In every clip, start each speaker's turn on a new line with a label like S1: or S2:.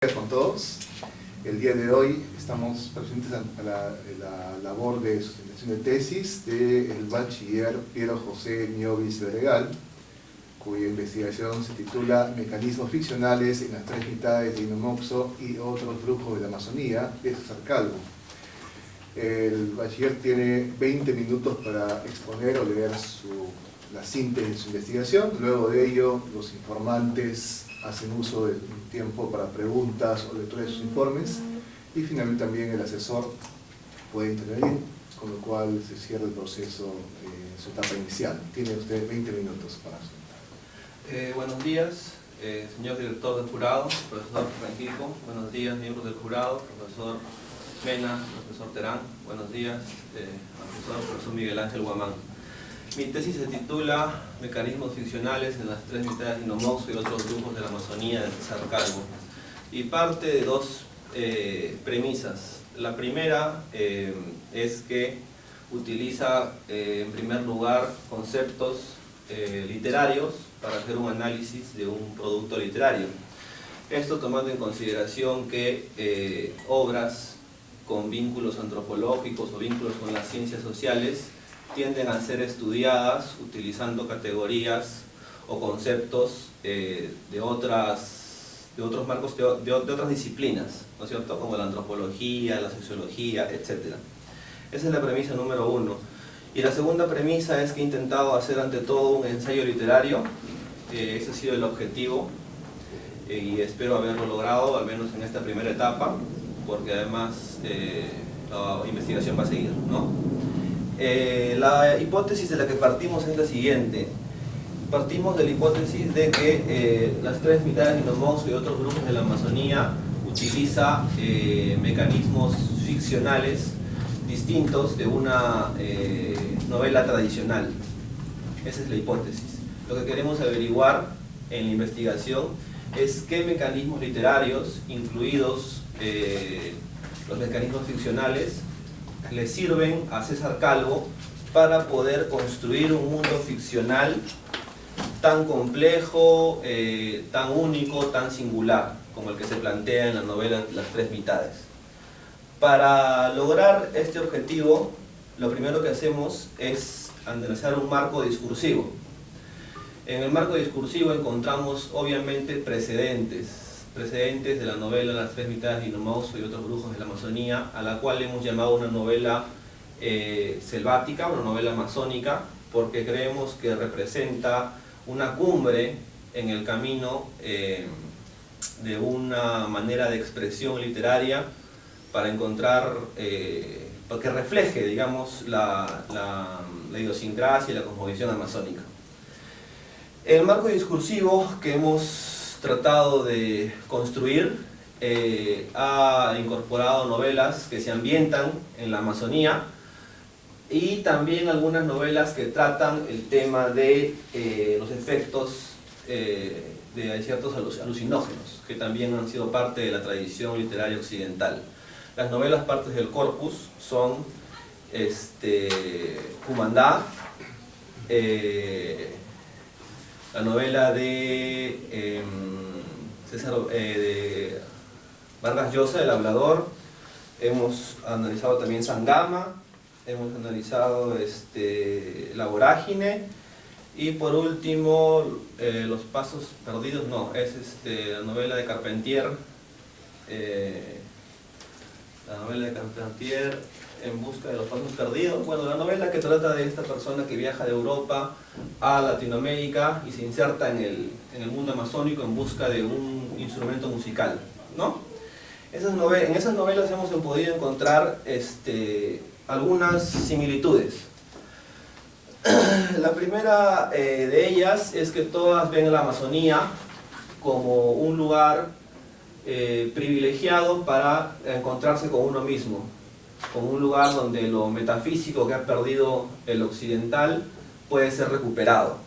S1: Con todos. El día de hoy estamos presentes a la labor de sustentación de tesis del bachiller Piero José Niovis Vergal, cuya investigación se titula Mecanismos ficcionales en las tres mitades de Inomoxo y otros brujos de la Amazonía, de César Calvo. El bachiller tiene 20 minutos para exponer o leer la síntesis de su investigación. Luego de ello, los informantes hacen uso del tiempo para preguntas o lectura de sus informes, y finalmente también el asesor puede intervenir, con lo cual se cierra el proceso en su etapa inicial. Tiene usted 20 minutos para su
S2: buenos días, señor director del jurado, profesor Francisco. Buenos días, miembros del jurado, profesor Mena, profesor Terán. Buenos días, profesor Miguel Ángel Guamán. Mi tesis se titula Mecanismos ficcionales en las tres mitades de Inomoxo y otros grupos de la Amazonía, de César Calvo, y parte de dos premisas. La primera es que utiliza en primer lugar conceptos literarios para hacer un análisis de un producto literario. Esto tomando en consideración que obras con vínculos antropológicos o vínculos con las ciencias sociales tienden a ser estudiadas utilizando categorías o conceptos de otros marcos, de otras disciplinas, ¿no es cierto?, como la antropología, la sociología, etc. Esa es la premisa número uno. Y la segunda premisa es que he intentado hacer ante todo un ensayo literario. Ese ha sido el objetivo y espero haberlo logrado, al menos en esta primera etapa, porque además la investigación va a seguir, ¿no? La hipótesis de la que partimos es la siguiente. Partimos de la hipótesis de que las tres mitades de Inomoxo y otros grupos de la Amazonía utiliza mecanismos ficcionales distintos de una novela tradicional. Esa es la hipótesis. Lo que queremos averiguar en la investigación es qué mecanismos literarios, incluidos los mecanismos ficcionales, le sirven a César Calvo para poder construir un mundo ficcional tan complejo, tan único, tan singular, como el que se plantea en la novela Las Tres Mitades. Para lograr este objetivo, lo primero que hacemos es analizar un marco discursivo. En el marco discursivo encontramos obviamente precedentes de la novela Las Tres Mitades de Inomoxo y otros brujos de la Amazonía, a la cual hemos llamado una novela selvática, una novela amazónica, porque creemos que representa una cumbre en el camino de una manera de expresión literaria para encontrar, para que refleje, digamos, la idiosincrasia y la cosmovisión amazónica. El marco discursivo que hemos tratado de construir ha incorporado novelas que se ambientan en la Amazonía y también algunas novelas que tratan el tema de los efectos de ciertos alucinógenos, que también han sido parte de la tradición literaria occidental. Las novelas partes del corpus son Cumandá, la novela de de Vargas Llosa, El Hablador. Hemos analizado también Sangama, hemos analizado La Vorágine, y por último Los Pasos Perdidos, no, es la novela de Carpentier, En busca de los pasos perdidos. Bueno, la novela que trata de esta persona que viaja de Europa a Latinoamérica y se inserta en el mundo amazónico en busca de un instrumento musical, ¿no? En esas novelas hemos podido encontrar algunas similitudes. La primera de ellas es que todas ven a la Amazonía como un lugar privilegiado para encontrarse con uno mismo, como un lugar donde lo metafísico que ha perdido el occidental puede ser recuperado.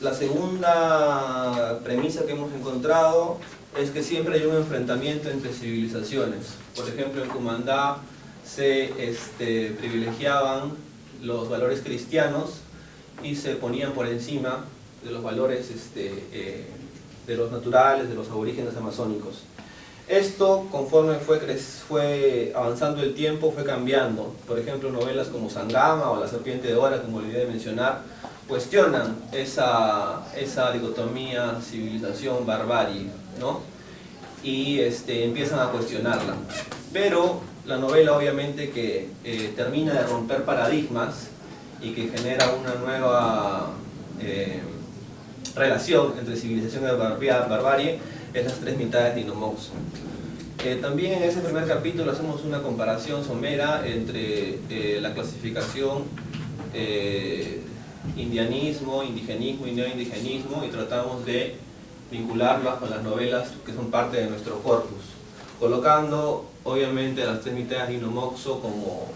S2: La segunda premisa que hemos encontrado es que siempre hay un enfrentamiento entre civilizaciones. Por ejemplo, en Cumandá se privilegiaban los valores cristianos y se ponían por encima de los valores los naturales, de los aborígenes amazónicos. Esto, conforme fue avanzando el tiempo, fue cambiando. Por ejemplo, novelas como Sangama o La serpiente de Ora, como olvidé de mencionar, cuestionan esa dicotomía civilización-barbarie, ¿no? Y empiezan a cuestionarla. Pero la novela obviamente que termina de romper paradigmas y que genera una nueva relación entre civilización y barbarie es Las tres mitades de Nino Moxo. También en ese primer capítulo hacemos una comparación somera entre la clasificación indianismo, indigenismo y neoindigenismo, y tratamos de vincularlas con las novelas que son parte de nuestro corpus, colocando obviamente Las tres mitades de Nino Moxo como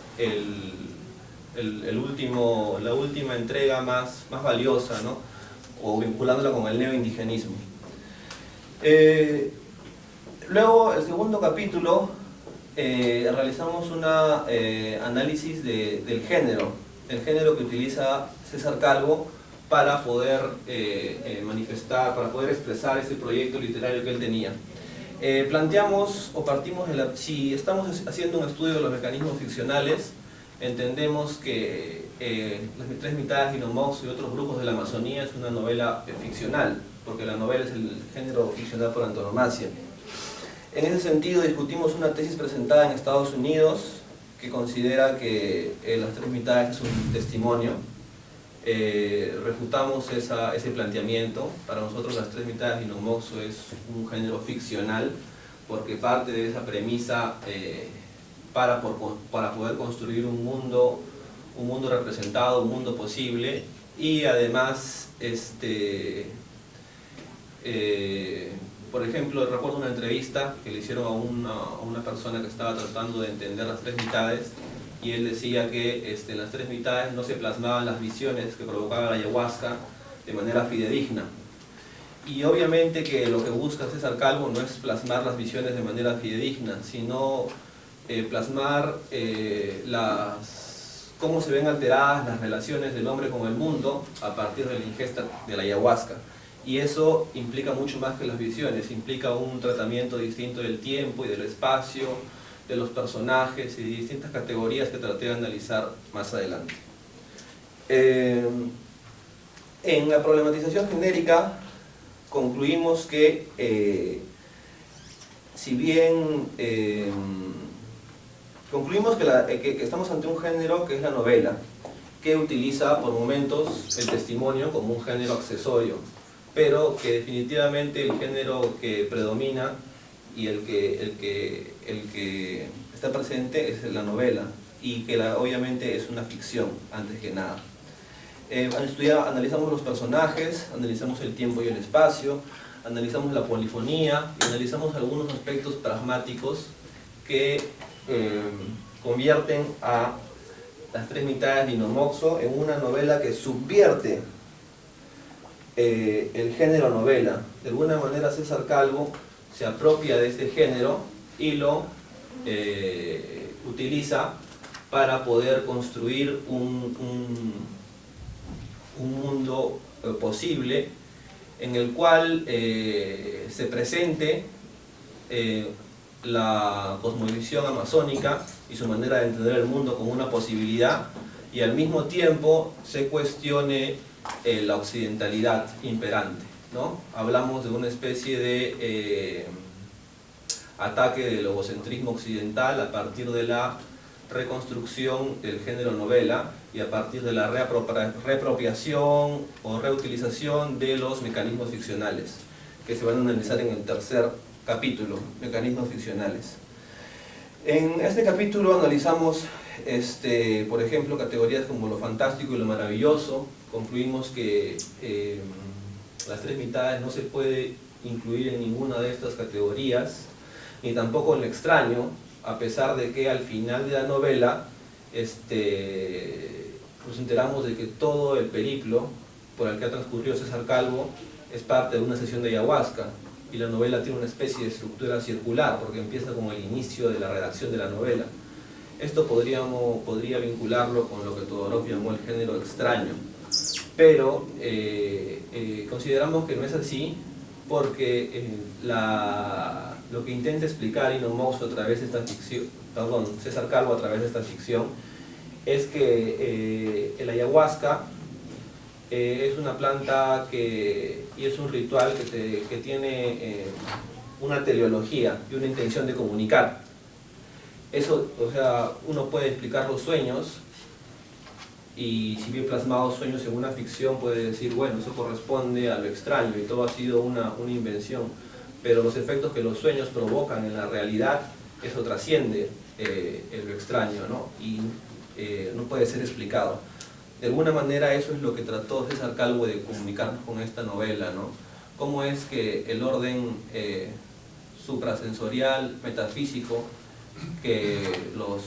S2: la última entrega más valiosa, ¿no? O vinculándola con el neoindigenismo. Luego, el segundo capítulo, realizamos un análisis del género que utiliza César Calvo para poder manifestar, para poder expresar ese proyecto literario que él tenía. Planteamos o partimos si estamos haciendo un estudio de los mecanismos ficcionales, entendemos que Las tres mitades de Nino Moxo y otros brujos de la Amazonía es una novela ficcional, porque la novela es el género ficcional por antonomasia. En ese sentido discutimos una tesis presentada en Estados Unidos que considera que Las tres mitades es un testimonio. Refutamos ese planteamiento. Para nosotros Las tres mitades de Nino Moxo es un género ficcional porque parte de esa premisa para poder construir un mundo representado, un mundo posible, y además por ejemplo, recuerdo una entrevista que le hicieron a una persona que estaba tratando de entender las tres mitades, y él decía que en las tres mitades no se plasmaban las visiones que provocaba la ayahuasca de manera fidedigna. Y obviamente que lo que busca César Calvo no es plasmar las visiones de manera fidedigna, sino plasmar cómo se ven alteradas las relaciones del hombre con el mundo a partir de la ingesta de la ayahuasca. Y eso implica mucho más que las visiones, implica un tratamiento distinto del tiempo y del espacio, de los personajes y de distintas categorías que traté de analizar más adelante. En la problematización genérica concluimos que si bien concluimos que estamos ante un género que es la novela, que utiliza por momentos el testimonio como un género accesorio, pero que definitivamente el género que predomina y el que está presente es la novela, y que obviamente es una ficción antes que nada. Analizamos los personajes, analizamos el tiempo y el espacio, analizamos la polifonía y analizamos algunos aspectos pragmáticos que convierten a Las tres mitades de Nino Moxo en una novela que subvierte el género novela. De alguna manera César Calvo se apropia de este género y lo utiliza para poder construir un mundo posible en el cual se presente la cosmovisión amazónica y su manera de entender el mundo como una posibilidad, y al mismo tiempo se cuestione la occidentalidad imperante, ¿no? Hablamos de una especie de ataque del logocentrismo occidental a partir de la reconstrucción del género novela y a partir de la reapropiación o reutilización de los mecanismos ficcionales, que se van a analizar en el tercer capítulo, mecanismos ficcionales. En este capítulo analizamos, por ejemplo, categorías como lo fantástico y lo maravilloso. Concluimos que Las tres mitades no se puede incluir en ninguna de estas categorías, ni tampoco en lo extraño, a pesar de que al final de la novela nos enteramos de que todo el periplo por el que ha transcurrido César Calvo es parte de una sesión de ayahuasca, y la novela tiene una especie de estructura circular porque empieza con el inicio de la redacción de la novela. Esto podría vincularlo con lo que Todorov llamó el género extraño, pero consideramos que no es así, porque lo que intenta explicar Ino Moxo a través de esta ficción, perdón, César Calvo a través de esta ficción, es que el ayahuasca es una planta y es un ritual que tiene una teleología y una intención de comunicar. Eso, o sea, uno puede explicar los sueños, y si bien plasmados sueños en una ficción puede decir, bueno, eso corresponde a lo extraño y todo ha sido una invención, pero los efectos que los sueños provocan en la realidad, eso trasciende lo extraño, ¿no? Y no puede ser explicado. De alguna manera eso es lo que trató César Calvo de comunicarnos con esta novela, ¿no? Cómo es que el orden suprasensorial, metafísico, que los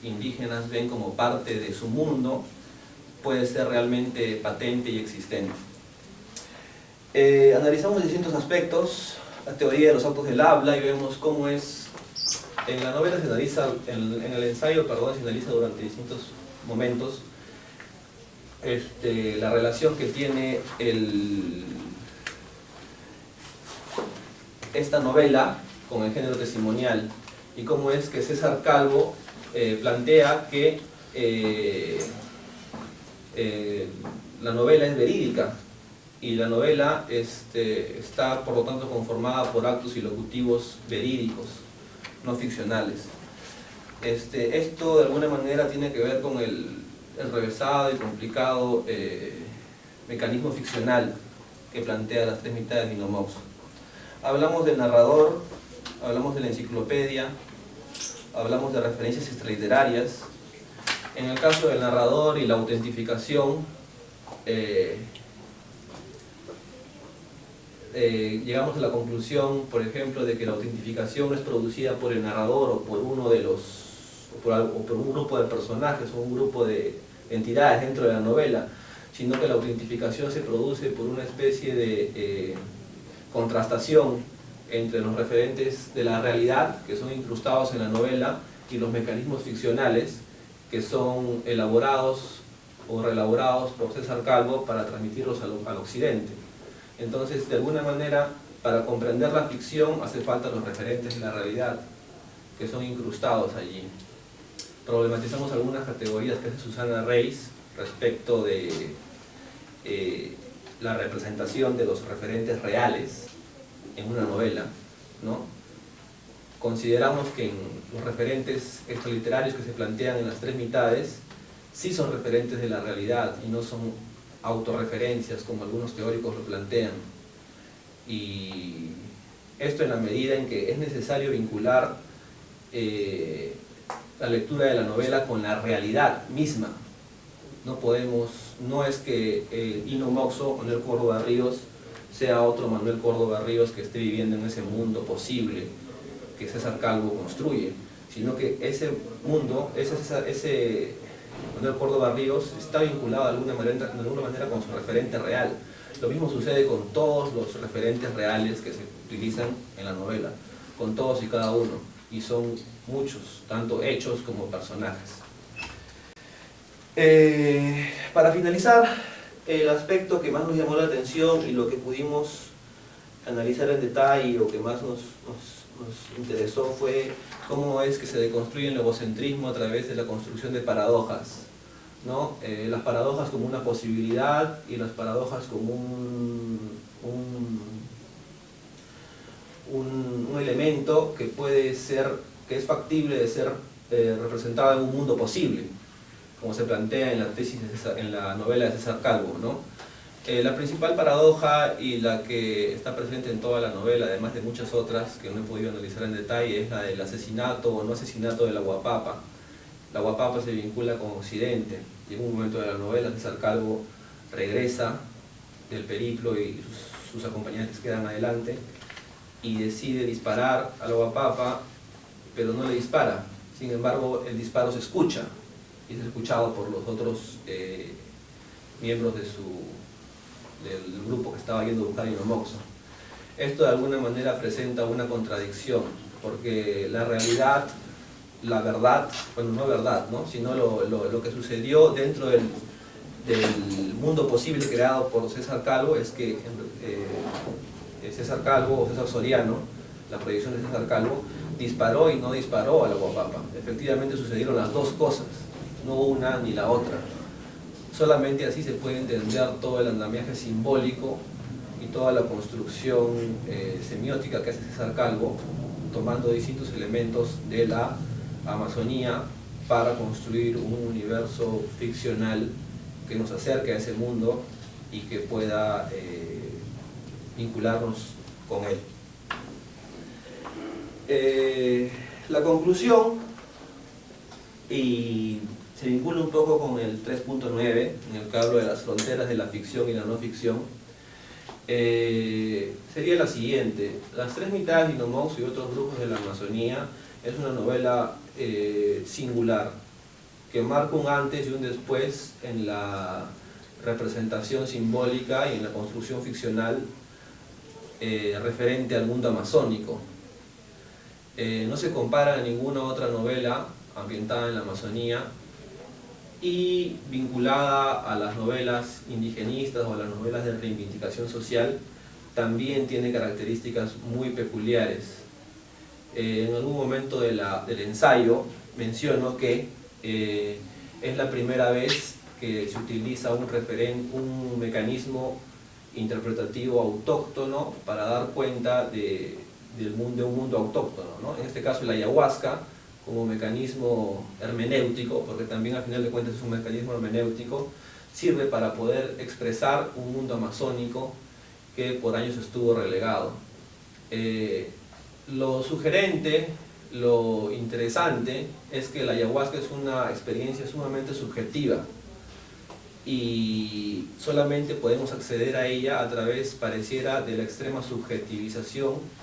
S2: indígenas ven como parte de su mundo, puede ser realmente patente y existente. Analizamos distintos aspectos, la teoría de los autos del habla, y vemos cómo es, en la novela se analiza, en el ensayo, perdón, se analiza durante distintos momentos la relación que tiene esta novela con el género testimonial, y cómo es que César Calvo plantea que la novela es verídica, y la novela está por lo tanto conformada por actos ilocutivos verídicos, no ficcionales. Esto de alguna manera tiene que ver con el revesado y complicado mecanismo ficcional que plantea las tres mitades de Ino Moxo. Hablamos del narrador, hablamos de la enciclopedia, hablamos de referencias extraliterarias. En el caso del narrador y la autentificación, llegamos a la conclusión, por ejemplo, de que la autentificación no es producida por el narrador o por uno de por un grupo de personajes o un grupo de entidades dentro de la novela, sino que la autentificación se produce por una especie de contrastación entre los referentes de la realidad, que son incrustados en la novela, y los mecanismos ficcionales, que son elaborados o reelaborados por César Calvo para transmitirlos al occidente. Entonces, de alguna manera, para comprender la ficción hace falta los referentes de la realidad, que son incrustados allí. Problematizamos algunas categorías que hace Susana Reis respecto de la representación de los referentes reales en una novela, ¿no? Consideramos que los referentes extraliterarios que se plantean en las tres mitades sí son referentes de la realidad y no son autorreferencias como algunos teóricos lo plantean. Y esto en la medida en que es necesario vincular la lectura de la novela con la realidad misma. No es que Ino Moxo, Manuel Córdoba Ríos, sea otro Manuel Córdoba Ríos que esté viviendo en ese mundo posible que César Calvo construye, sino que ese mundo, ese Manuel Córdoba Ríos está vinculado de alguna manera con su referente real. Lo mismo sucede con todos los referentes reales que se utilizan en la novela, con todos y cada uno, y son muchos, tanto hechos como personajes. Para finalizar, el aspecto que más nos llamó la atención y lo que pudimos analizar en detalle o que más nos interesó fue cómo es que se deconstruye el egocentrismo a través de la construcción de paradojas, ¿no? Las paradojas como una posibilidad y las paradojas como un elemento que puede ser, que es factible de ser representado en un mundo posible, como se plantea en la tesis en la novela de César Calvo, ¿no? La principal paradoja y la que está presente en toda la novela, además de muchas otras que no he podido analizar en detalle, es la del asesinato o no asesinato de la Huapapa. La Huapapa se vincula con Occidente, y en un momento de la novela César Calvo regresa del periplo y sus acompañantes quedan adelante y decide disparar a la Huapapa, pero no le dispara. Sin embargo, el disparo se escucha y es escuchado por los otros miembros del grupo que estaba yendo a buscar a Ino Moxo. Esto de alguna manera presenta una contradicción, porque la realidad, la verdad, bueno, no verdad, ¿no? Sino lo que sucedió dentro del mundo posible creado por César Calvo es que César Calvo o César Soriano, la proyección de César Calvo, disparó y no disparó al agua papa. Efectivamente sucedieron las dos cosas, no una ni la otra. Solamente así se puede entender todo el andamiaje simbólico y toda la construcción semiótica que hace César Calvo, tomando distintos elementos de la Amazonía para construir un universo ficcional que nos acerque a ese mundo y que pueda vincularnos con él. La conclusión, y se vincula un poco con el 3.9, en el que hablo de las fronteras de la ficción y la no ficción, sería la siguiente. Las tres mitades de Inomox y otros grupos de la Amazonía es una novela singular, que marca un antes y un después en la representación simbólica y en la construcción ficcional referente al mundo amazónico. No se compara a ninguna otra novela ambientada en la Amazonía y vinculada a las novelas indigenistas o a las novelas de reivindicación social. También tiene características muy peculiares. En algún momento del ensayo menciono que es la primera vez que se utiliza un mecanismo interpretativo autóctono para dar cuenta de un mundo autóctono, ¿no? En este caso la ayahuasca, como mecanismo hermenéutico, porque también al final de cuentas es un mecanismo hermenéutico, sirve para poder expresar un mundo amazónico que por años estuvo relegado. Lo sugerente, lo interesante, es que la ayahuasca es una experiencia sumamente subjetiva y solamente podemos acceder a ella a través, pareciera, de la extrema subjetivización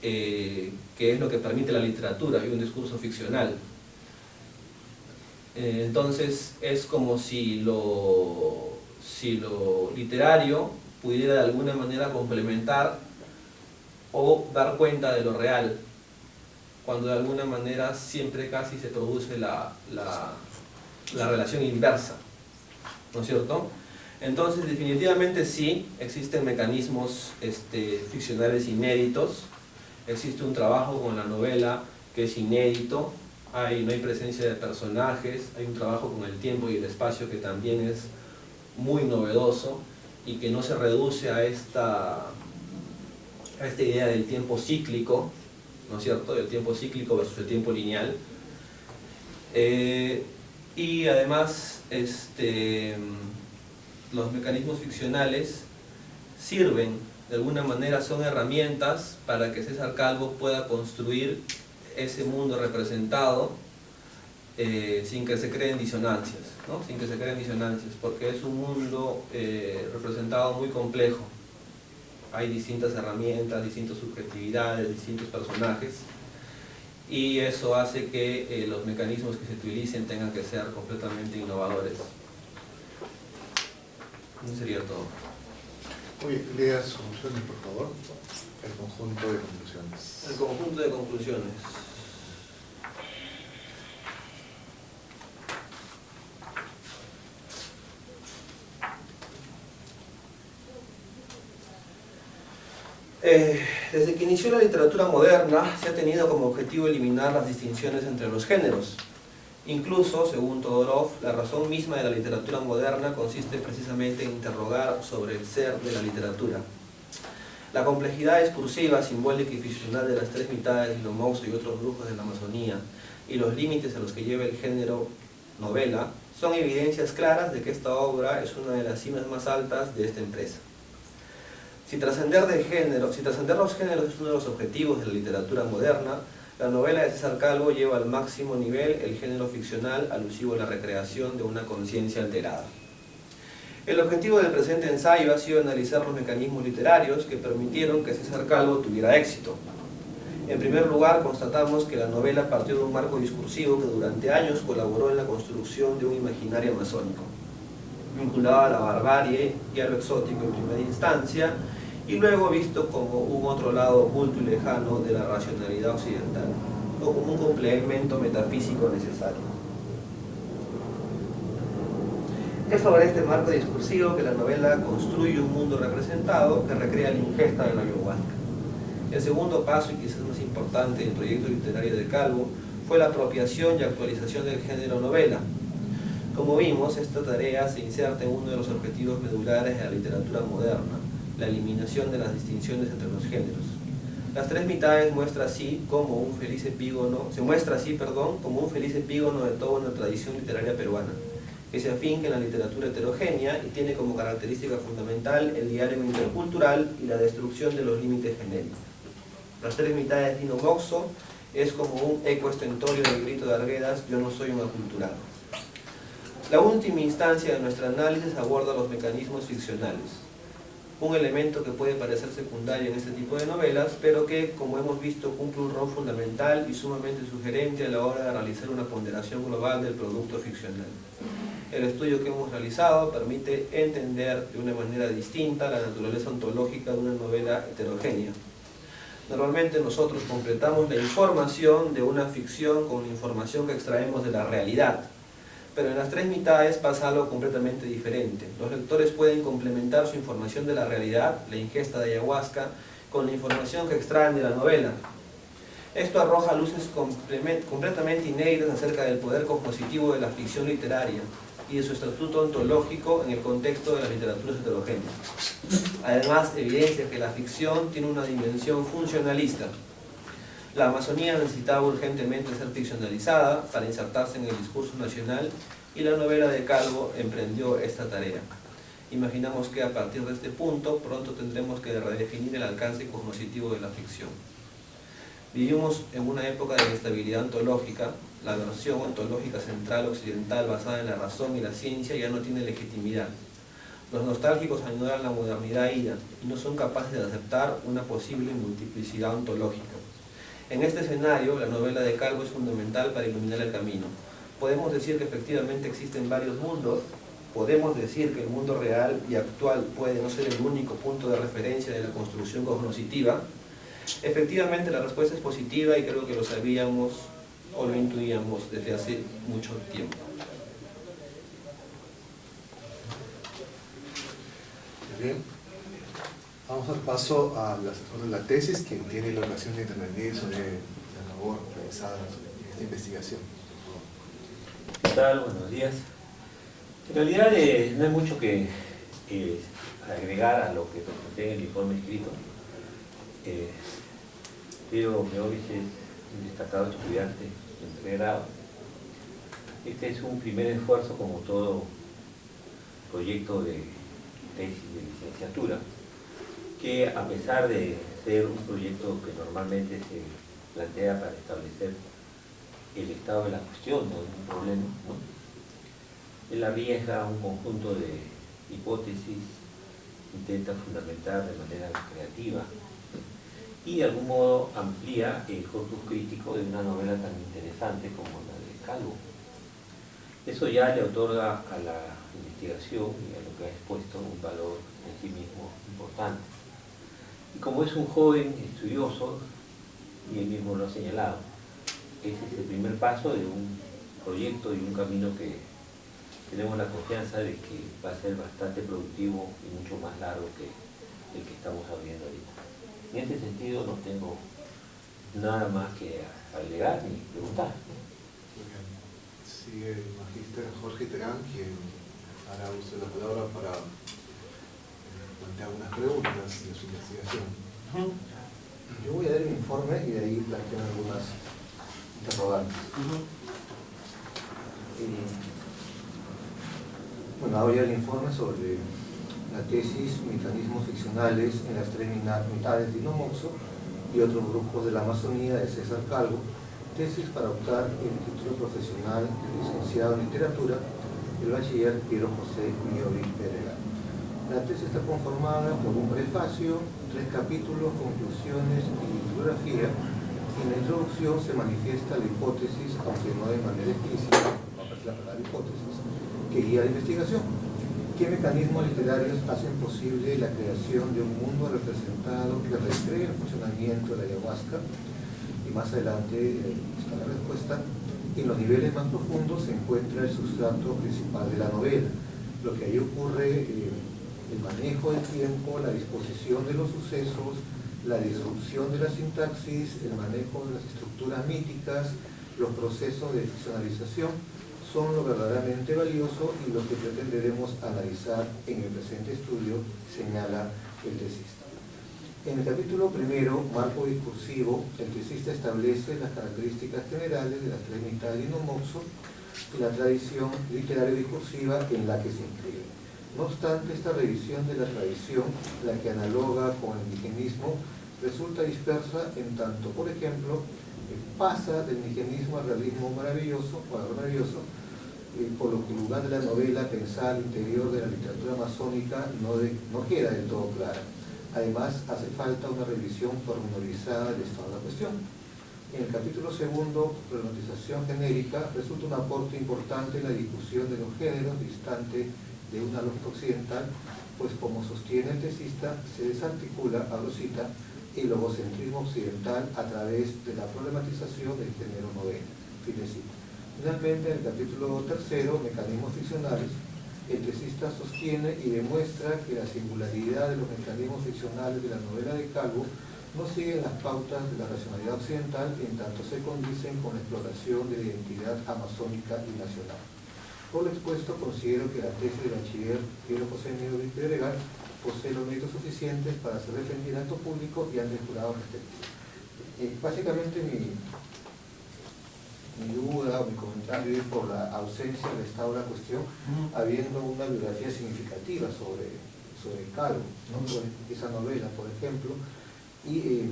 S2: que es lo que permite la literatura y un discurso ficcional. Entonces es como si lo literario pudiera de alguna manera complementar o dar cuenta de lo real, cuando de alguna manera siempre casi se produce la relación inversa, ¿no es cierto? Entonces definitivamente sí, existen mecanismos ficcionales inéditos. Existe un trabajo con la novela que es inédito, no hay presencia de personajes, hay un trabajo con el tiempo y el espacio que también es muy novedoso y que no se reduce a esta idea del tiempo cíclico, ¿no es cierto?, del tiempo cíclico versus el tiempo lineal. Y además los mecanismos ficcionales sirven, de alguna manera son herramientas para que César Calvo pueda construir ese mundo representado sin que se creen disonancias, ¿no? Sin que se creen disonancias, porque es un mundo representado muy complejo. Hay distintas herramientas, distintas subjetividades, distintos personajes, y eso hace que los mecanismos que se utilicen tengan que ser completamente innovadores. Eso sería todo.
S1: Muy bien, lea sus conclusiones, por favor. El conjunto de conclusiones.
S2: El conjunto de conclusiones. Desde que inició la literatura moderna se ha tenido como objetivo eliminar las distinciones entre los géneros. Incluso, según Todorov, la razón misma de la literatura moderna consiste precisamente en interrogar sobre el ser de la literatura. La complejidad discursiva, simbólica y ficcional de las tres mitades de Inomox y otros grupos de la Amazonía y los límites a los que lleva el género novela son evidencias claras de que esta obra es una de las cimas más altas de esta empresa. Si trascender los géneros es uno de los objetivos de la literatura moderna, la novela de César Calvo lleva al máximo nivel el género ficcional alusivo a la recreación de una conciencia alterada. El objetivo del presente ensayo ha sido analizar los mecanismos literarios que permitieron que César Calvo tuviera éxito. En primer lugar, constatamos que la novela partió de un marco discursivo que durante años colaboró en la construcción de un imaginario amazónico, vinculado a la barbarie y a lo exótico en primera instancia, y luego visto como un otro lado oculto y lejano de la racionalidad occidental, o como un complemento metafísico necesario. Es sobre este marco discursivo que la novela construye un mundo representado que recrea la ingesta de la ayahuasca. El segundo paso, y quizás más importante del proyecto literario de Calvo, fue la apropiación y actualización del género novela. Como vimos, esta tarea se inserta en uno de los objetivos medulares de la literatura moderna, la eliminación de las distinciones entre los géneros. Las tres mitades se muestra así como un feliz epígono de toda una tradición literaria peruana, que se afinca en la literatura heterogénea y tiene como característica fundamental el diálogo intercultural y la destrucción de los límites genéricos. Las tres mitades de Dino Moxo es como un eco estentorio del grito de Arguedas: yo no soy un aculturado. La última instancia de nuestro análisis aborda los mecanismos ficcionales, un elemento que puede parecer secundario en este tipo de novelas, pero que, como hemos visto, cumple un rol fundamental y sumamente sugerente a la hora de realizar una ponderación global del producto ficcional. El estudio que hemos realizado permite entender de una manera distinta la naturaleza ontológica de una novela heterogénea. Normalmente nosotros completamos la información de una ficción con la información que extraemos de la realidad, pero en las tres mitades pasa algo completamente diferente. Los lectores pueden complementar su información de la realidad, la ingesta de ayahuasca, con la información que extraen de la novela. Esto arroja luces completamente inéditas acerca del poder compositivo de la ficción literaria y de su estatuto ontológico en el contexto de las literaturas heterogéneas. Además, evidencia que la ficción tiene una dimensión funcionalista. La Amazonía necesitaba urgentemente ser ficcionalizada para insertarse en el discurso nacional y la novela de Calvo emprendió esta tarea. Imaginamos que a partir de este punto pronto tendremos que redefinir el alcance cognoscitivo de la ficción. Vivimos en una época de inestabilidad ontológica. La versión ontológica central occidental basada en la razón y la ciencia ya no tiene legitimidad. Los nostálgicos añoran la modernidad ida y no son capaces de aceptar una posible multiplicidad ontológica. En este escenario, la novela de Calvo es fundamental para iluminar el camino. Podemos decir que efectivamente existen varios mundos, podemos decir que el mundo real y actual puede no ser el único punto de referencia de la construcción cognoscitiva. Efectivamente, la respuesta es positiva y creo que lo sabíamos o lo intuíamos desde hace mucho tiempo.
S1: Bien. Vamos al paso a la tesis, quien tiene la ocasión de intervenir sobre la labor realizada en esta investigación.
S3: ¿Qué tal? Buenos días. En realidad no hay mucho que agregar a lo que presenté en el informe escrito. Pero Meovis es un destacado estudiante en pregrado. Este es un primer esfuerzo, como todo proyecto de tesis de licenciatura, que a pesar de ser un proyecto que normalmente se plantea para establecer el estado de la cuestión de un problema, ¿no?, él arriesga un conjunto de hipótesis, intenta fundamentar de manera creativa y de algún modo amplía el corpus crítico de una novela tan interesante como la de Calvo. Eso ya le otorga a la investigación y a lo que ha expuesto un valor en sí mismo importante. Y como es un joven estudioso, y él mismo lo ha señalado, ese es el primer paso de un proyecto y un camino que tenemos la confianza de que va a ser bastante productivo y mucho más largo que el que estamos abriendo ahorita. En este sentido no tengo nada más que agregar ni preguntar.
S1: Sigue el magíster Jorge Terán, quien hará uso de la palabra para plantear algunas preguntas de su investigación.
S4: Yo voy a dar mi informe y de ahí planteo algunas interrogantes. Bueno, ahora el informe sobre la tesis Mecanismos ficcionales en las tres mitades de Dino Moxo y otros grupos de la Amazonía de César Calvo, tesis para optar el título profesional de licenciado en literatura del bachiller Piero José Miovis Pereira. La tesis está conformada por un prefacio, 3 capítulos, conclusiones y bibliografía. En la introducción se manifiesta la hipótesis, aunque no de manera explícita, no aparece la palabra hipótesis, que guía la investigación. ¿Qué mecanismos literarios hacen posible la creación de un mundo representado que recree el funcionamiento de la ayahuasca? Y más adelante está la respuesta. En los niveles más profundos se encuentra el sustrato principal de la novela, lo que ahí ocurre, el manejo del tiempo, la disposición de los sucesos, la disrupción de la sintaxis, el manejo de las estructuras míticas, los procesos de ficcionalización, son lo verdaderamente valioso y lo que pretenderemos analizar en el presente estudio, señala el tesista. En el capítulo primero, marco discursivo, el tesista establece las características generales de las tres mitades de Inomoxo y la tradición literario-discursiva en la que se inscribe. No obstante, esta revisión de la tradición, la que analoga con el indigenismo, resulta dispersa en tanto, por ejemplo, pasa del indigenismo al realismo maravilloso, por lo que el lugar de la novela pensar al interior de la literatura masónica no queda del todo clara. Además, hace falta una revisión pormenorizada del estado de la cuestión. En el capítulo segundo, problematización genérica, resulta un aporte importante en la discusión de los géneros, distante de una lógica occidental, pues como sostiene el tesista, se desarticula, abro cita, el logocentrismo occidental a través de la problematización del género novela. Fin de cita. Finalmente, en el capítulo tercero, mecanismos ficcionales, el tesista sostiene y demuestra que la singularidad de los mecanismos ficcionales de la novela de Calvo no siguen las pautas de la racionalidad occidental en tanto se condicen con la exploración de la identidad amazónica y nacional. Por lo expuesto, considero que la tesis del bachiller Piero José Niovis Pedregal posee los méritos suficientes para ser defendida en acto público y ante el jurado respectivo. Básicamente mi duda o mi comentario es por la ausencia del estado de la cuestión, habiendo una biografía significativa sobre Calvo, ¿no? Sobre esa novela, por ejemplo, y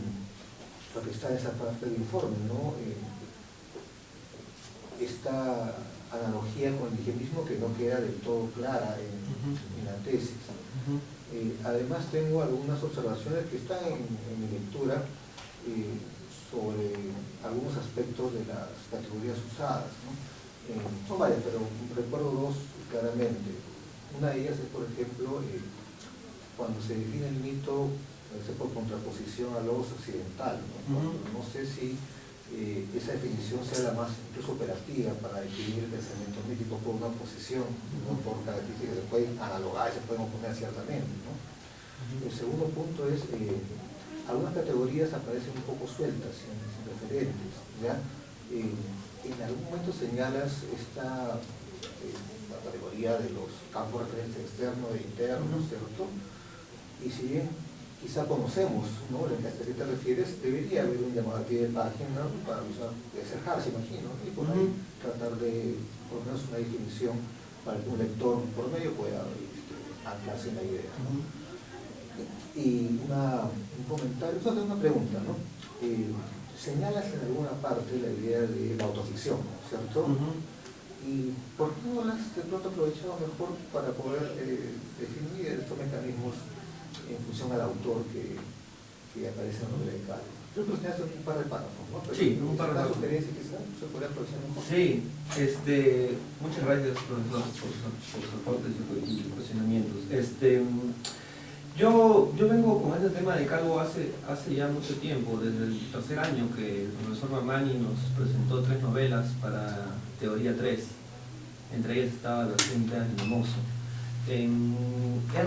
S4: lo que está en esa parte del informe, ¿no? Esta analogía con el indigenismo que no queda del todo clara en la tesis. Además tengo algunas observaciones que están en mi lectura sobre algunos aspectos de las categorías usadas, ¿no? Son varias, pero recuerdo dos claramente. Una de ellas es, por ejemplo, cuando se define el mito por contraposición al logos occidental, ¿no? No sé si esa definición sea la más incluso operativa para definir el pensamiento mítico por una oposición, no por características que se pueden analogar y se pueden oponer ciertamente, ¿no? El segundo punto es, algunas categorías aparecen un poco sueltas, sin referentes, ¿ya? En algún momento señalas esta la categoría de los campos de referencia externo e interno, ¿cierto? Y si bien quizá conocemos, ¿no?, en a qué te refieres, debería haber un llamado a pie de página para usar, exerjarse, imagino, y por ahí tratar de, por lo menos una definición para que un lector por medio pueda anclarse en la idea, ¿no? Y un comentario, una pregunta, ¿no? Señalas en alguna parte la idea de la autoficción, ¿cierto? ¿Y por qué no las de pronto aprovechado mejor para poder definir estos mecanismos en función al autor que aparece en la novela de Calvo? Creo que usted hace un par de párrafos, ¿no? Pero
S2: sí, un par de párrafos.
S4: Sugerencia quizás se puede aprovechar mejor.
S2: Sí, muchas gracias, profesor, por sus aportes y cuestionamientos. Yo vengo con este tema de Calvo hace ya mucho tiempo, desde el tercer año que el profesor Mamani nos presentó 3 novelas para Teoría 3, entre ellas estaba La Cinta de Inomoxo. He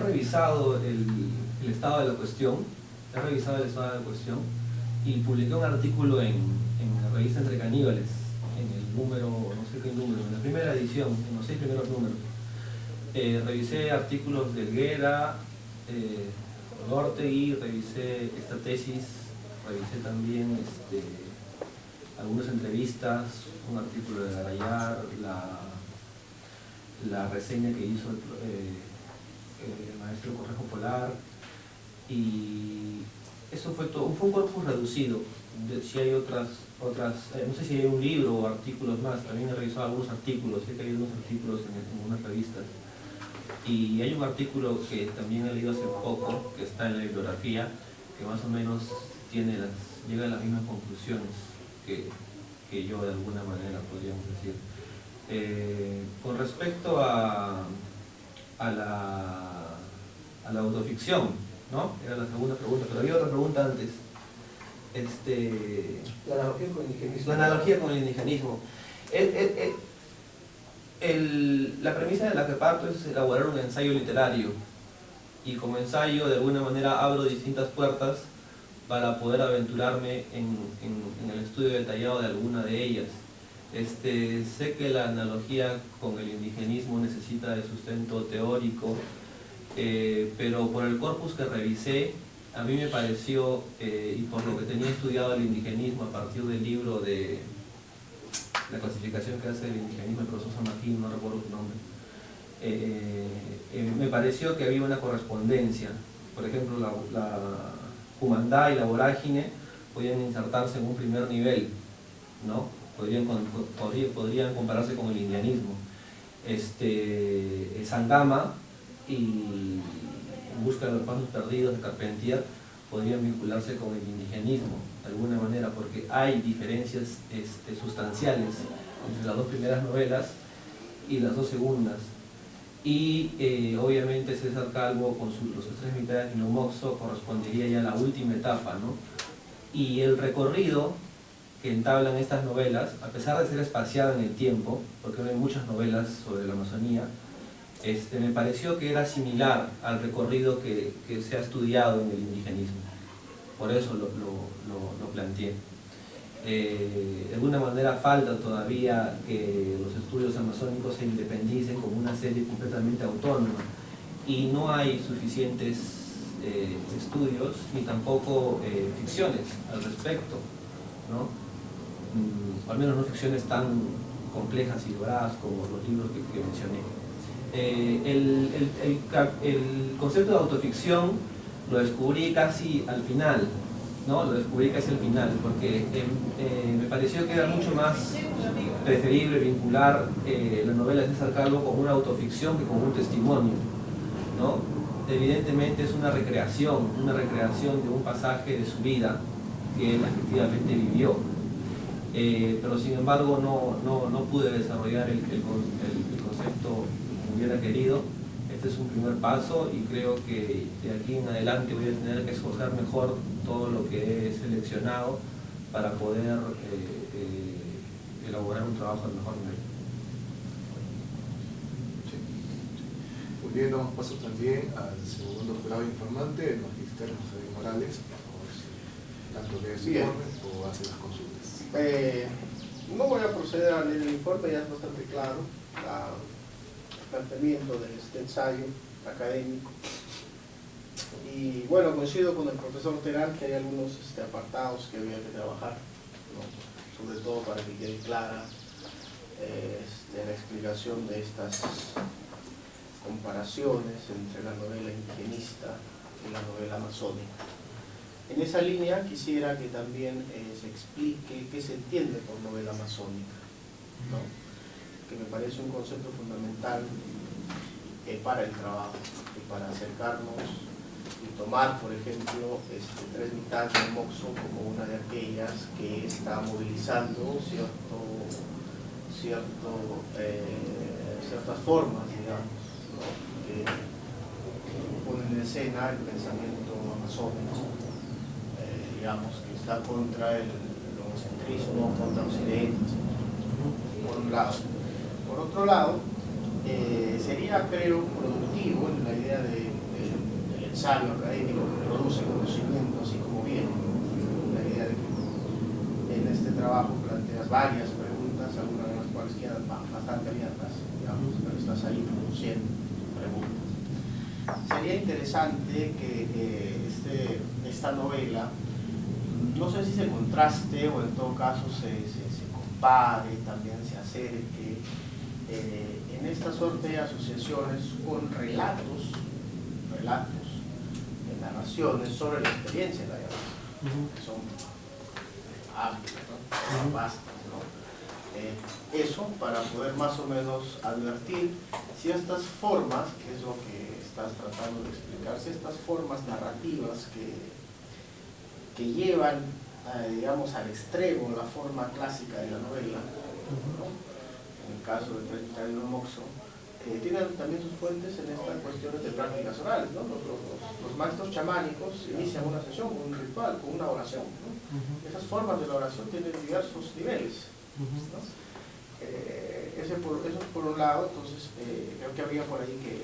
S2: revisado el estado de la cuestión, y publiqué un artículo en la revista Entre Caníbales, en el número, no sé qué número, en la primera edición, en los 6 primeros números. Revisé artículos de Helguera, Ortegui, revisé esta tesis, revisé también algunas entrevistas, un artículo de Garayar, la reseña que hizo el maestro Correjo Polar, y eso fue todo, fue un corpus reducido. Si hay otras, no sé si hay un libro o artículos más, también he revisado algunos artículos, sé que hay unos artículos en unas revistas. Y hay un artículo que también he leído hace poco, que está en la bibliografía, que más o menos llega a las mismas conclusiones que yo de alguna manera, podríamos decir. Con respecto a la autoficción, ¿no? Era la segunda pregunta, pero había otra pregunta antes. La analogía con el indigenismo. La premisa de la que parto es elaborar un ensayo literario, y como ensayo de alguna manera abro distintas puertas para poder aventurarme en el estudio detallado de alguna de ellas. Sé que la analogía con el indigenismo necesita de sustento teórico, pero por el corpus que revisé, a mí me pareció, y por lo que tenía estudiado el indigenismo a partir del libro de la clasificación que hace el indigenismo el profesor San Martín, no recuerdo su nombre, me pareció que había una correspondencia. Por ejemplo, la Cumandá y la Vorágine podían insertarse en un primer nivel, ¿no? Podrían compararse con el indianismo. Sangama y En busca de los pasos perdidos de Carpentier podrían vincularse con el indigenismo de alguna manera, porque hay diferencias sustanciales entre las dos primeras novelas y las dos segundas. Y obviamente César Calvo con Los tres mitades de Ninomoxo correspondería ya a la última etapa, ¿no? Y el recorrido que entablan estas novelas, a pesar de ser espaciada en el tiempo, porque no hay muchas novelas sobre la Amazonía, me pareció que era similar al recorrido que se ha estudiado en el indigenismo. Por eso lo planteé. De alguna manera falta todavía que los estudios amazónicos se independicen como una serie completamente autónoma, y no hay suficientes estudios ni tampoco ficciones al respecto, ¿no? O al menos no ficciones tan complejas y doradas como los libros que mencioné. El concepto de autoficción lo descubrí casi al final, ¿no? Lo descubrí casi al final, porque me pareció que era mucho más preferible vincular la novela de César Calvo con una autoficción que con un testimonio, ¿no? Evidentemente es una recreación de un pasaje de su vida que él efectivamente vivió, pero sin embargo no pude desarrollar el concepto que hubiera querido. Este es un primer paso y creo que de aquí en adelante voy a tener que escoger mejor todo lo que he seleccionado para poder elaborar un trabajo de mejor nivel.
S1: Muy bien, damos paso también al segundo jurado informante, el magister José Morales. Por favor, tanto lee su informe o hace las consultas.
S5: No voy a proceder a leer el informe, ya es bastante claro el planteamiento de este ensayo académico. Y bueno, coincido con el profesor Terán que hay algunos apartados que había que trabajar, ¿no? Sobre todo para que quede clara la explicación de estas comparaciones entre la novela indigenista y la novela amazónica. En esa línea quisiera que también se explique qué se entiende por novela amazónica, ¿no? Que me parece un concepto fundamental para el trabajo y para acercarnos y tomar, por ejemplo, Tres mitades de Moxo como una de aquellas que está movilizando ciertas formas, digamos, ¿no? Que ponen en escena el pensamiento amazónico, digamos, que está contra el homocentrismo, contra Occidente, por un lado. Por otro lado, sería, creo, productivo en la idea del ensayo académico que produce conocimiento, así como bien, la idea de que en este trabajo planteas varias preguntas, algunas de las cuales quedan bastante abiertas, digamos, pero estás ahí produciendo preguntas. Sería interesante que esta novela, no sé si se contraste o en todo caso se compare, también se acerque en esta suerte de asociaciones con relatos, de narraciones sobre la experiencia de la guerra, que son amplias, ¿no? Vastas, ¿no? Eso para poder más o menos advertir si estas formas, que es lo que estás tratando de explicar, si estas formas narrativas que llevan, digamos, al extremo la forma clásica de la novela, ¿no? En el caso de Tres mitades de Moxo, tienen también sus fuentes en estas cuestiones de prácticas orales, ¿no? Los maestros chamánicos inician una sesión con un ritual, con una oración, ¿no? Esas formas de la oración tienen diversos niveles, ¿no? Eso es por un lado. Entonces creo que habría por ahí que,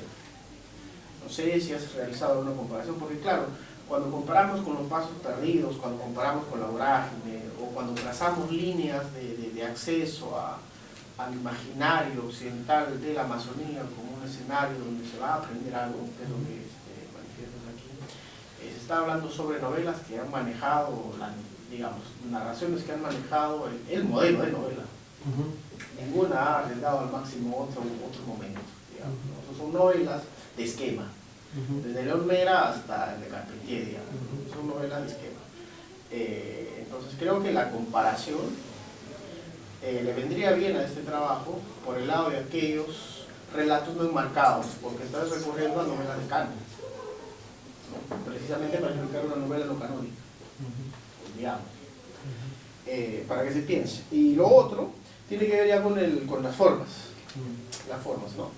S5: no sé si has realizado una comparación, porque claro, cuando comparamos con los pasos perdidos, cuando comparamos con la vorágine, o cuando trazamos líneas de acceso al imaginario occidental de la Amazonía como un escenario donde se va a aprender algo, que es lo que manifiestas aquí, se está hablando sobre novelas que han manejado, digamos, narraciones que han manejado el modelo de novela. Ninguna ha arriesgado al máximo otro momento, digamos, ¿no? Son novelas de esquema, desde León Mera hasta el de Carpentier, digamos, son novelas de esquema. Entonces creo que la comparación le vendría bien a este trabajo por el lado de aquellos relatos no enmarcados, porque estás recurriendo a novelas de canon, ¿no? Precisamente para explicar una novela no canónica, digamos, para que se piense. Y lo otro tiene que ver ya con las formas, ¿no?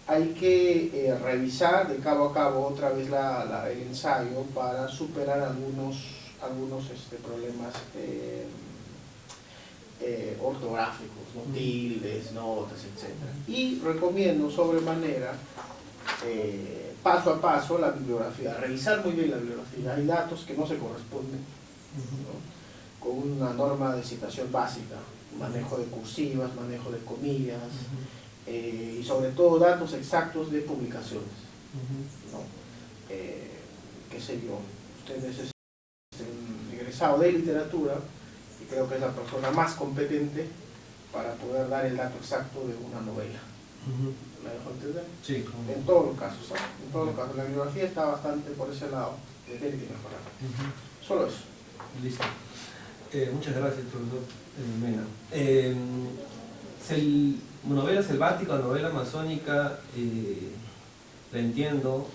S5: Hay que revisar de cabo a cabo otra vez el ensayo para superar algunos problemas ortográficos, ¿no? Tildes, notas, etc. Y recomiendo sobremanera, paso a paso, la bibliografía, revisar muy bien la bibliografía. Hay datos que no se corresponden, ¿no? Con una norma de citación básica, manejo de cursivas, manejo de comillas, y sobre todo datos exactos de publicaciones, ¿no? Qué sé yo, usted es un egresado de literatura y creo que es la persona más competente para poder dar el dato exacto de una novela. ¿Me dejo entender?
S2: Sí.
S5: En todos los casos, ¿no? En todos los casos. La bibliografía está bastante por ese lado, que tiene que mejorar. Solo eso.
S2: Listo. Muchas gracias, profesor Mena. Novela selvática o novela amazónica, la entiendo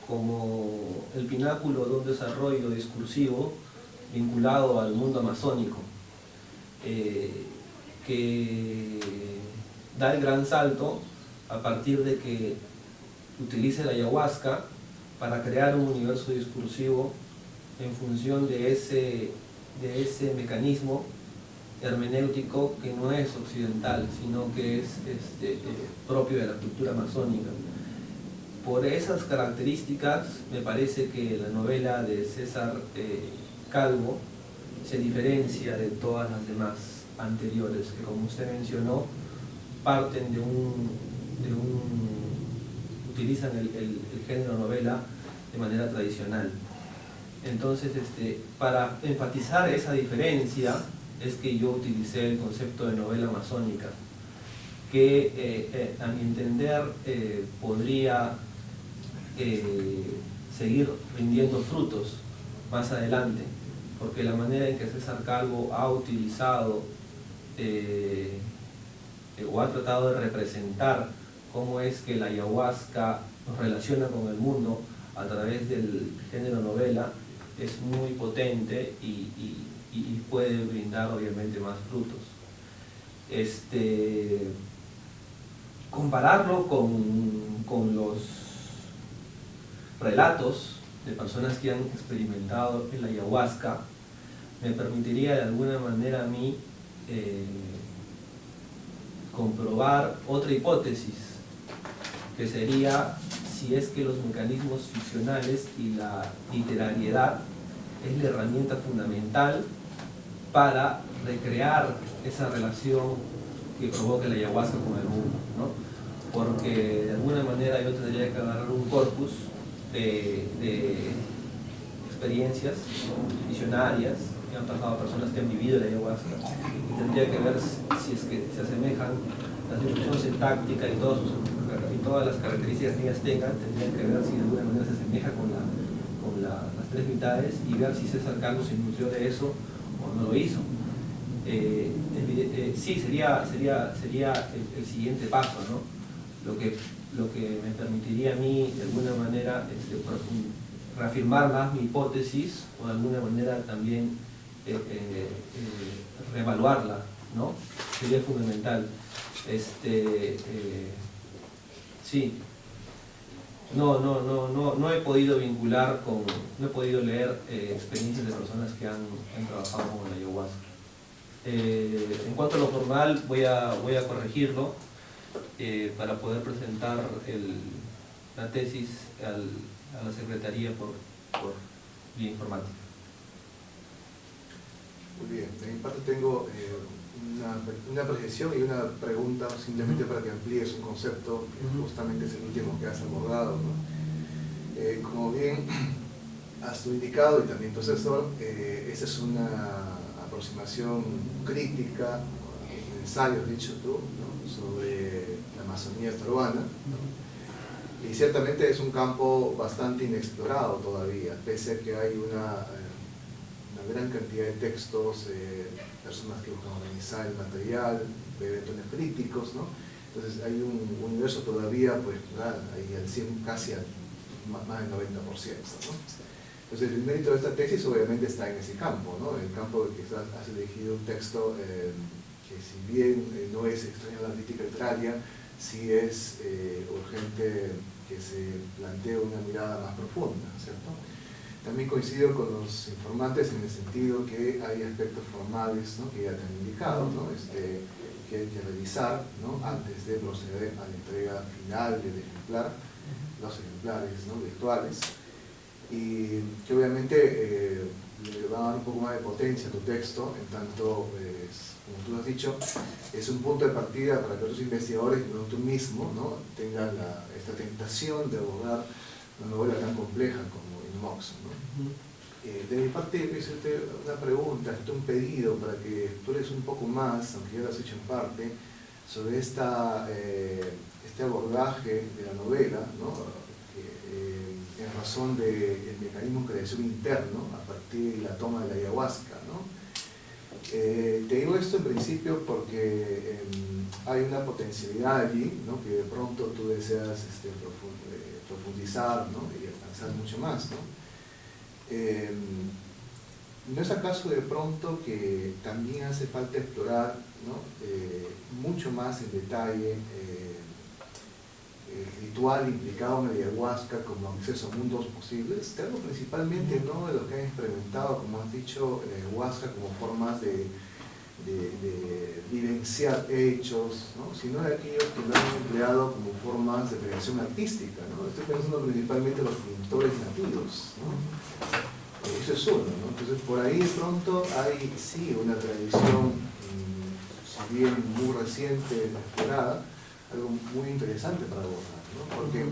S2: como el pináculo de un desarrollo discursivo vinculado al mundo amazónico, que da el gran salto a partir de que utilice la ayahuasca para crear un universo discursivo en función de ese mecanismo hermenéutico que no es occidental, sino que es propio de la cultura amazónica. Por esas características me parece que la novela de César Calvo se diferencia de todas las demás anteriores, que como usted mencionó, parten utilizan el género novela de manera tradicional. Entonces, para enfatizar esa diferencia es que yo utilicé el concepto de novela amazónica, que a mi entender podría seguir rindiendo frutos más adelante, porque la manera en que César Calvo ha utilizado o ha tratado de representar cómo es que la ayahuasca nos relaciona con el mundo a través del género novela es muy potente y puede brindar obviamente más frutos. Compararlo con los relatos de personas que han experimentado en la ayahuasca me permitiría de alguna manera a mí comprobar otra hipótesis, que sería si es que los mecanismos ficcionales y la literariedad es la herramienta fundamental para recrear esa relación que provoca la ayahuasca con el mundo, ¿no? Porque de alguna manera yo tendría que agarrar un corpus de experiencias visionarias que han pasado a personas que han vivido la ayahuasca y tendría que ver si es que se asemejan la distribución sintáctica y todas las características que ellas tengan, tendrían que ver si de alguna manera se asemeja con las tres mitades y ver si César Calvo se nutrió de eso o no lo hizo. Sí, sería el siguiente paso, ¿no? Lo que me permitiría a mí de alguna manera reafirmar más mi hipótesis o de alguna manera también reevaluarla, ¿no? Sería fundamental. Sí. No he podido vincular no he podido leer experiencias de personas que han trabajado con la ayahuasca. En cuanto a lo formal, voy a corregirlo para poder presentar la tesis a la Secretaría por vía informática.
S1: Muy bien, de mi parte tengo una apreciación y una pregunta simplemente para que amplíes un concepto que justamente es el último que has abordado, ¿no? Como bien has tú indicado y también tu asesor, esa es una aproximación crítica, un ensayo, has dicho tú, ¿no? Sobre la Amazonía peruana, ¿no? Y ciertamente es un campo bastante inexplorado todavía, pese a que hay una gran cantidad de textos, personas que buscan organizar el material, eventos críticos, ¿no? Entonces hay un universo todavía por explorar, ahí al 100, casi al más del 90%, ¿no? Entonces el mérito de esta tesis obviamente está en ese campo, ¿no? En el campo de que has elegido un texto que si bien no es extraño a la crítica literaria, sí es urgente que se plantee una mirada más profunda, ¿cierto? También coincido con los informantes en el sentido que hay aspectos formales, ¿no? Que ya te han indicado, ¿no? Que hay que revisar, ¿no? Antes de proceder a la entrega final del ejemplar, los ejemplares, ¿no? Virtuales, y que obviamente le va a dar un poco más de potencia a tu texto, en tanto, como tú has dicho, es un punto de partida para que otros investigadores, no tú mismo, ¿no? Tengan esta tentación de abordar una novela tan compleja como Inmoxo, ¿no? De mi parte, quiero hacerte una pregunta, un pedido para que explores un poco más, aunque ya lo has hecho en parte, sobre este abordaje de la novela, ¿no? En razón del mecanismo de creación interno a partir de la toma de la ayahuasca, ¿no? Te digo esto en principio porque hay una potencialidad allí, ¿no? Que de pronto tú deseas profundizar, ¿no? Y alcanzar mucho más, ¿no? ¿No es acaso de pronto que también hace falta explorar, ¿no? Mucho más en detalle el ritual implicado en la ayahuasca como acceso a mundos posibles? Te hablo principalmente no de lo que han experimentado, como has dicho, en la ayahuasca como formas de vivenciar hechos, ¿no? Sino de aquellos que lo han empleado como formas de creación artística, ¿no? Estoy pensando principalmente en los pintores nativos, ¿no? Eso es uno, ¿no? Entonces por ahí de pronto hay sí una tradición, si bien muy reciente, explorada, algo muy interesante para abordar, ¿no? Porque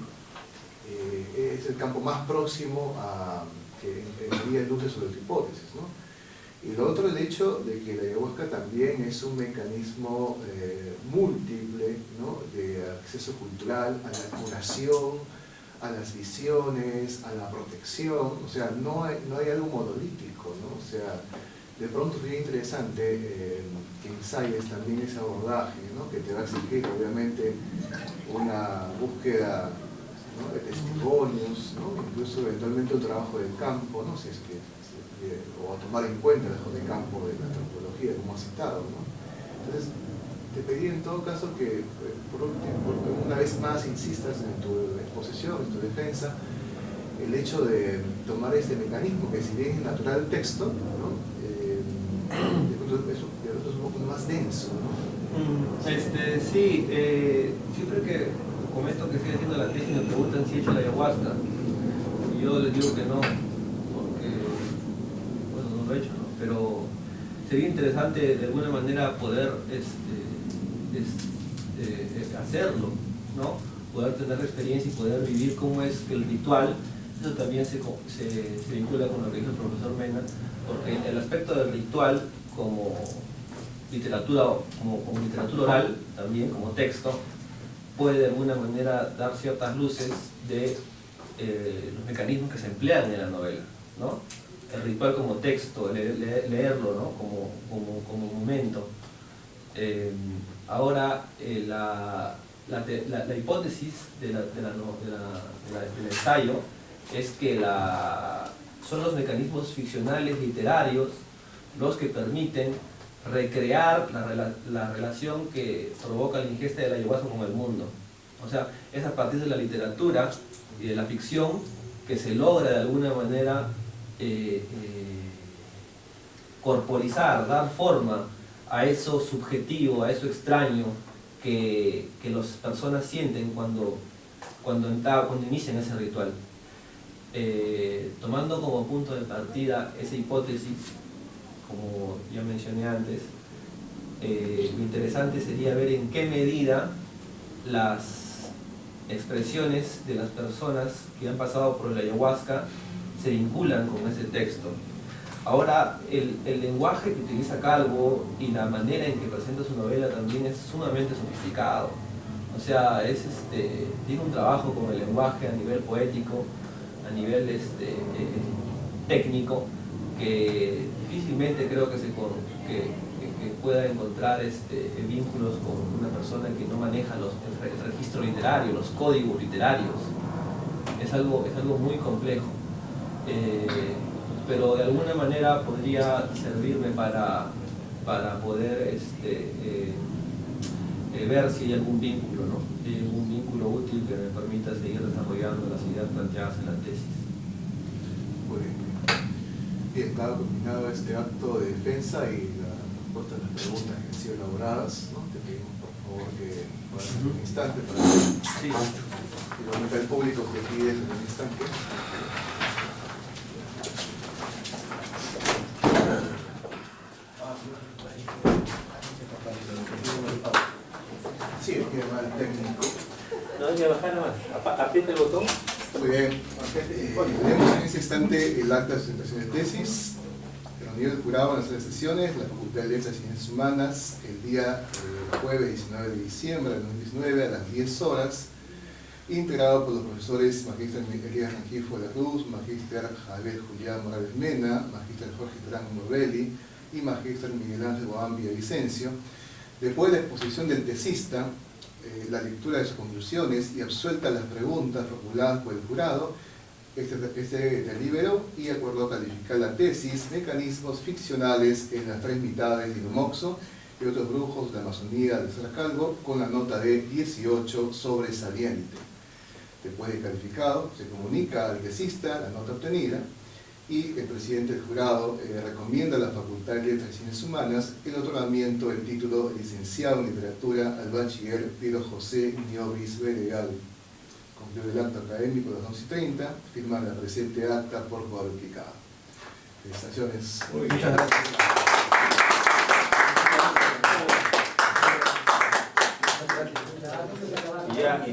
S1: es el campo más próximo a que enviaría luces sobre tu hipótesis, ¿no? Y lo otro, el hecho de que la ayahuasca también es un mecanismo múltiple, ¿no? De acceso cultural a la curación, a las visiones, a la protección, o sea, no hay algo monolítico, ¿no? O sea, de pronto sería interesante que ensayes también ese abordaje, ¿no? Que te va a exigir obviamente una búsqueda, ¿no? De testimonios, ¿no? Incluso eventualmente un trabajo del campo, ¿no? Si es que, o a tomar en cuenta el trabajo de campo de la antropología, como has citado, ¿no? Entonces, te pedí en todo caso que por una vez más insistas en tu exposición, en tu defensa, el hecho de tomar este mecanismo, que si bien es natural el texto, ¿no? Es un poco más denso, ¿no?
S2: Sí, siempre que comento que estoy haciendo la tesis me preguntan si he hecho la ayahuasca, y yo les digo que no, porque, bueno, no lo he hecho, ¿no? Pero sería interesante de alguna manera poder hacerlo, ¿no? Poder tener la experiencia y poder vivir cómo es que el ritual, eso también se vincula con lo que dijo el profesor Mena, porque el aspecto del ritual como literatura, como literatura oral, también como texto, puede de alguna manera dar ciertas luces de los mecanismos que se emplean en la novela, ¿no? El ritual como texto, leerlo, ¿no? como momento. Ahora, la hipótesis del ensayo es que son los mecanismos ficcionales literarios los que permiten recrear la relación que provoca la ingesta de la ayahuasca con el mundo. O sea, es a partir de la literatura y de la ficción que se logra de alguna manera corporizar, dar forma a eso subjetivo, a eso extraño que las personas sienten cuando inician ese ritual. Tomando como punto de partida esa hipótesis, como ya mencioné antes, lo interesante sería ver en qué medida las expresiones de las personas que han pasado por la ayahuasca se vinculan con ese texto. Ahora, el lenguaje que utiliza Calvo y la manera en que presenta su novela también es sumamente sofisticado. O sea, tiene un trabajo con el lenguaje a nivel poético, a nivel técnico, que difícilmente creo que pueda encontrar vínculos con una persona que no maneja el registro literario, los códigos literarios. Es algo muy complejo. Pero de alguna manera podría servirme para poder ver si hay algún vínculo, ¿no? Si hay algún vínculo útil que me permita seguir desarrollando las ideas planteadas en la tesis.
S1: Muy bien, dado culminado este acto de defensa y la respuesta a las preguntas que han sido elaboradas, ¿no? Te pedimos por favor que puedas un instante para
S2: Sí.
S1: igualmente al público que pide en un instante. Sí, aquí va el técnico.
S3: No hay que bajar nada más. Aprieta el botón.
S1: Muy bien. Bueno, tenemos en este instante el acta de presentación de tesis. Reunido el jurado en las tres sesiones, la Facultad de Letras y Ciencias Humanas, el día jueves 19 de diciembre de 2019 a las 10 horas, integrado por los profesores Magíster Elías Rengifo de la Cruz, Magíster Javier Julián Morales Mena, Magíster Jorge Terán Novelli y Magíster Miguel Ángel Boán Villavicencio. Después de la exposición del tesista, la lectura de sus conclusiones y absuelta las preguntas formuladas por el jurado, este deliberó y acordó calificar la tesis Mecanismos ficcionales en las tres mitades de Inomoxo y otros brujos de la Amazonía de Sarcalgo con la nota de 18 sobresaliente. Después de calificado, se comunica al tesista la nota obtenida y el presidente del jurado recomienda a la Facultad de Letras y Ciencias Humanas el otorgamiento del título de licenciado en literatura al bachiller Piero José Ñovis Beregal. Concluye el acto académico a las 11:30, firma la presente acta por cuadruplicado. Felicitaciones.
S2: Muchas gracias.
S3: Ya,